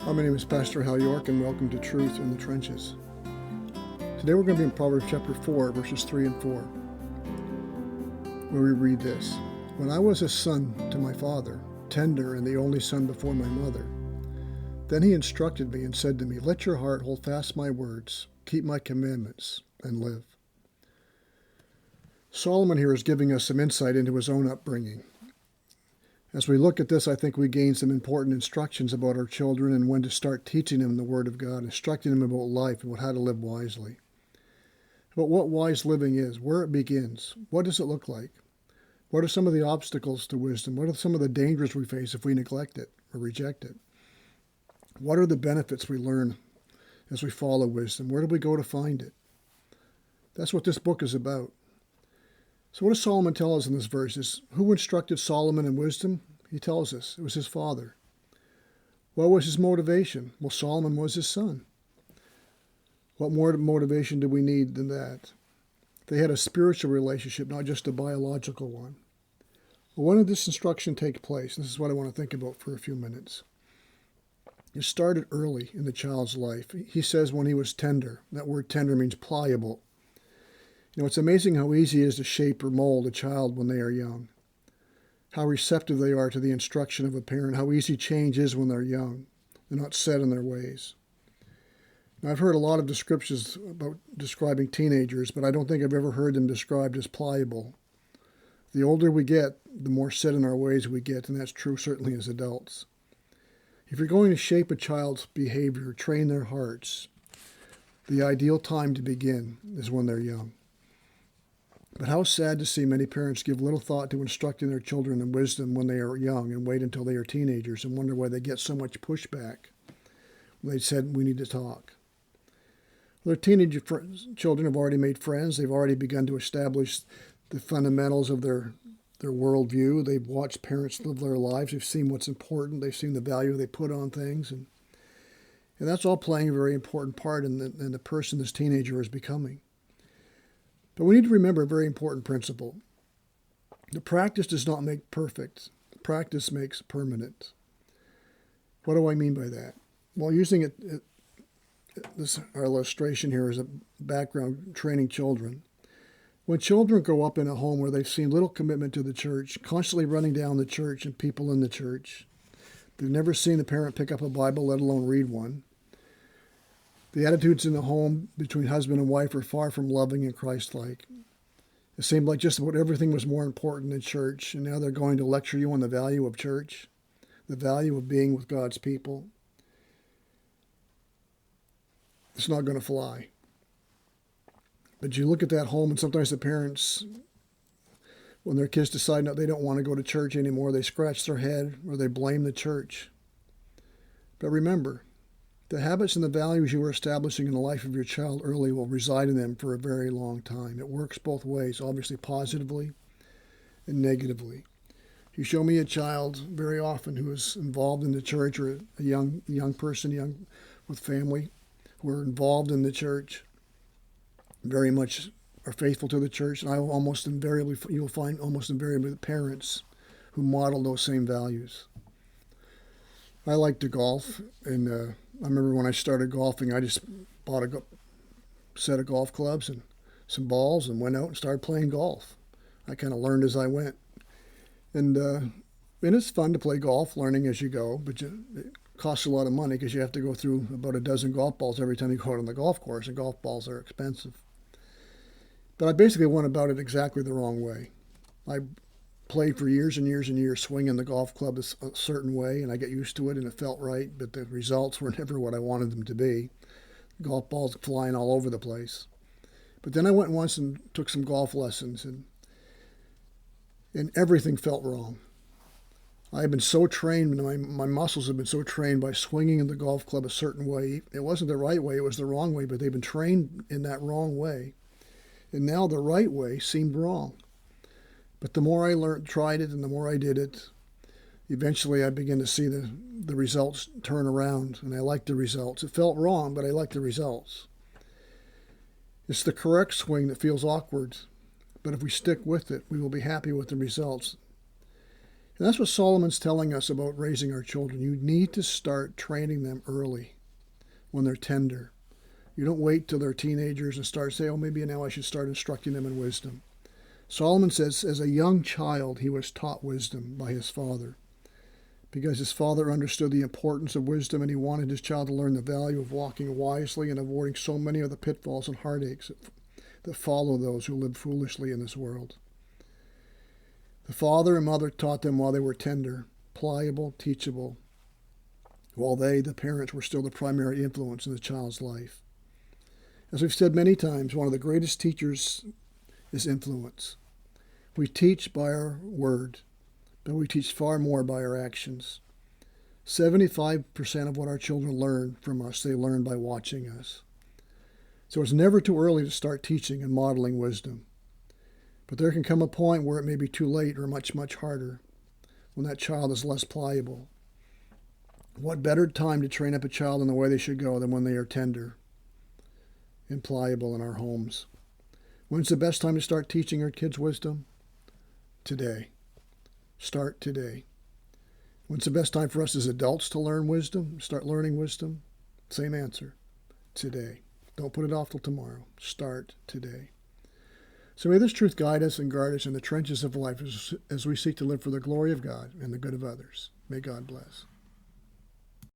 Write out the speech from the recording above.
My name is Pastor Hal York, and welcome to Truth in the Trenches. Today we're going to be in Proverbs chapter 4, verses 3 and 4, where we read this. When I was a son to my father, tender and the only son before my mother, then he instructed me and said to me, let your heart hold fast my words, keep my commandments, and live. Solomon here is giving us some insight into his own upbringing. As we look at this, I think we gain some important instructions about our children and when to start teaching them the Word of God, instructing them about life and about how to live wisely. About what wise living is, where it begins, what does it look like? What are some of the obstacles to wisdom? What are some of the dangers we face if we neglect it or reject it? What are the benefits we learn as we follow wisdom? Where do we go to find it? That's what this book is about. So what does Solomon tell us in this verse? Who instructed Solomon in wisdom? He tells us it was his father. What was his motivation? Well, Solomon was his son. What more motivation do we need than that? They had a spiritual relationship, not just a biological one. Well, when did this instruction take place? This is what I want to think about for a few minutes. It started early in the child's life. He says when he was tender. That word tender means pliable. You know, it's amazing how easy it is to shape or mold a child when they are young. How receptive they are to the instruction of a parent. How easy change is when they're young. They're not set in their ways. Now, I've heard a lot of descriptions about describing teenagers, but I don't think I've ever heard them described as pliable. The older we get, the more set in our ways we get, and that's true certainly as adults. If you're going to shape a child's behavior, train their hearts, the ideal time to begin is when they're young. But how sad to see many parents give little thought to instructing their children in wisdom when they are young and wait until they are teenagers and wonder why they get so much pushback when they said we need to talk. Their teenage children have already made friends. They've already begun to establish the fundamentals of their worldview. They've watched parents live their lives. They've seen what's important. They've seen the value they put on things. And that's all playing a very important part in the person this teenager is becoming. But we need to remember a very important principle. The practice does not make perfect. Practice makes permanent. What do I mean by that? Well, using our illustration here as a background, training children. When children grow up in a home where they've seen little commitment to the church, constantly running down the church and people in the church, they've never seen the parent pick up a Bible, let alone read one. The attitudes in the home between husband and wife are far from loving and Christ-like. It seemed like just about everything was more important than church, and now they're going to lecture you on the value of church, the value of being with God's people. It's not going to fly. But you look at that home, and sometimes the parents, when their kids decide they don't want to go to church anymore, they scratch their head or they blame the church. But remember, the habits and the values you are establishing in the life of your child early will reside in them for a very long time. It works both ways, obviously positively and negatively. You show me a child very often who is involved in the church, or a young person, with family, who are involved in the church, very much are faithful to the church, and you will find almost invariably parents who model those same values. I like to golf, and I remember when I started golfing, I just bought a set of golf clubs and some balls and went out and started playing golf. I kind of learned as I went. And it's fun to play golf, learning as you go, but it costs a lot of money because you have to go through about a dozen golf balls every time you go out on the golf course, and golf balls are expensive. But I basically went about it exactly the wrong way. I played for years and years and years swinging the golf club a certain way, and I got used to it, and it felt right, but the results were never what I wanted them to be. Golf balls flying all over the place. But then I went once and took some golf lessons, and everything felt wrong. I had been so trained, my muscles had been so trained by swinging the golf club a certain way. It wasn't the right way, it was the wrong way, but they've been trained in that wrong way. And now the right way seemed wrong. But the more I tried it, and the more I did it, eventually I began to see the results turn around, and I liked the results. It felt wrong, but I liked the results. It's the correct swing that feels awkward, but if we stick with it, we will be happy with the results. And that's what Solomon's telling us about raising our children. You need to start training them early when they're tender. You don't wait till they're teenagers and start saying, oh, maybe now I should start instructing them in wisdom. Solomon says, as a young child, he was taught wisdom by his father, because his father understood the importance of wisdom, and he wanted his child to learn the value of walking wisely and avoiding so many of the pitfalls and heartaches that follow those who live foolishly in this world. The father and mother taught them while they were tender, pliable, teachable, while they, the parents, were still the primary influence in the child's life. As we've said many times, one of the greatest teachers is influence. We teach by our word, but we teach far more by our actions. 75% of what our children learn from us, they learn by watching us. So it's never too early to start teaching and modeling wisdom. But there can come a point where it may be too late or much, much harder, when that child is less pliable. What better time to train up a child in the way they should go than when they are tender and pliable in our homes? When's the best time to start teaching our kids wisdom? Today. Start today. When's the best time for us as adults to learn wisdom, start learning wisdom? Same answer. Today. Don't put it off till tomorrow. Start today. So may this truth guide us and guard us in the trenches of life as we seek to live for the glory of God and the good of others. May God bless.